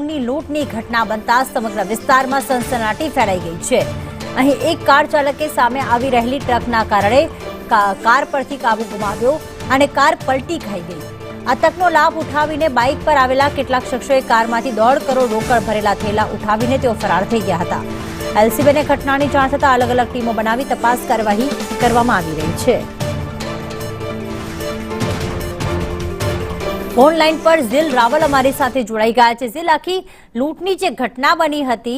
ટાઉનની લૂંટની ઘટના બનતા સમગ્ર વિસ્તારમાં સનસનાટી ફેલાઈ ગઈ છે। અહીં એક કાર ચાલકે સામે આવી રહેલી ટ્રકના કારણે કાર પરથી કાબુ ગુમાવ્યો અને કાર પલટી ખાઈ ગઈ। આ તકનો લાભ ઉઠાવીને બાઇક પર આવેલા કેટલાક શખ્સોએ કારમાંથી 1.5 કરોડ રોકડ ભરેલા થેલા ઉઠાવીને તેઓ ફરાર થઈ ગયા હતા। એલસીબીને ઘટનાની જાણ થતાં અલગ અલગ ટીમો બનાવી તપાસ કાર્યવાહી કરવામાં આવી રહી છે। फोन लाइन पर जिल रावल अमारी साथे जोड़ाई गया है। जिल आखी लूंटनी जे घटना बनी हती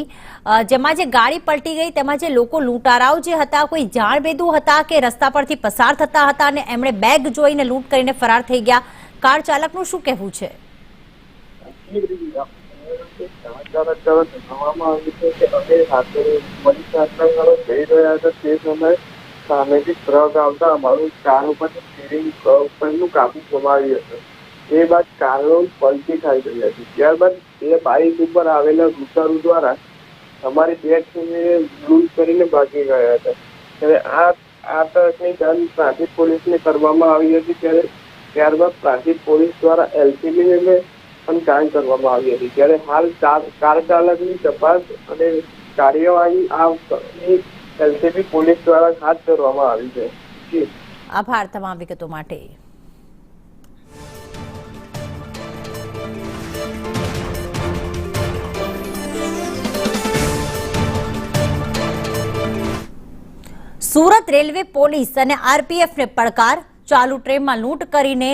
जेमां जे गाड़ी पलटी गई तेमां जे लोको लूंटाराओ जे हता कोई जाणबेदू हता के रस्ता परथी पसार थता हता अने एमणे बेग जोईने लूंट करीने फरार थई गया। कार चालकनुं शुं कहेवुं छे? સામેથી ટ્રક આવતા અમારું કાર ઉપર સ્ટીરિંગ ઉપરનું કાબુ ગુમાવ્યું હતું। એ બાદ કારો પલટી ખાઈ ગઈ હતી। ત્યારબાદ એ બાઇક ઉપર આવેલા લૂંટારૂ દ્વારા અમારી બેગને લૂંટ કરીને ભાગી ગયા હતા। ત્યારે આ ટ્રકની જાણ ટ્રાફિક પોલીસને કરવામાં આવી હતી। ત્યારબાદ ટ્રાફિક પોલીસ દ્વારા એલસીબીને પણ જાણ કરવામાં આવી હતી। ત્યારે હાલ કાર ચાલકની તપાસ અને કાર્યવાહી આ एलसीबी पुलिस द्वारा हाथ धरवामां आवी छे। आभार तमाम विगतो माटे। सूरत रेलवे पोलीस અને आरपीएफ ने પડકાર। चालू ट्रेन में लूंट करीने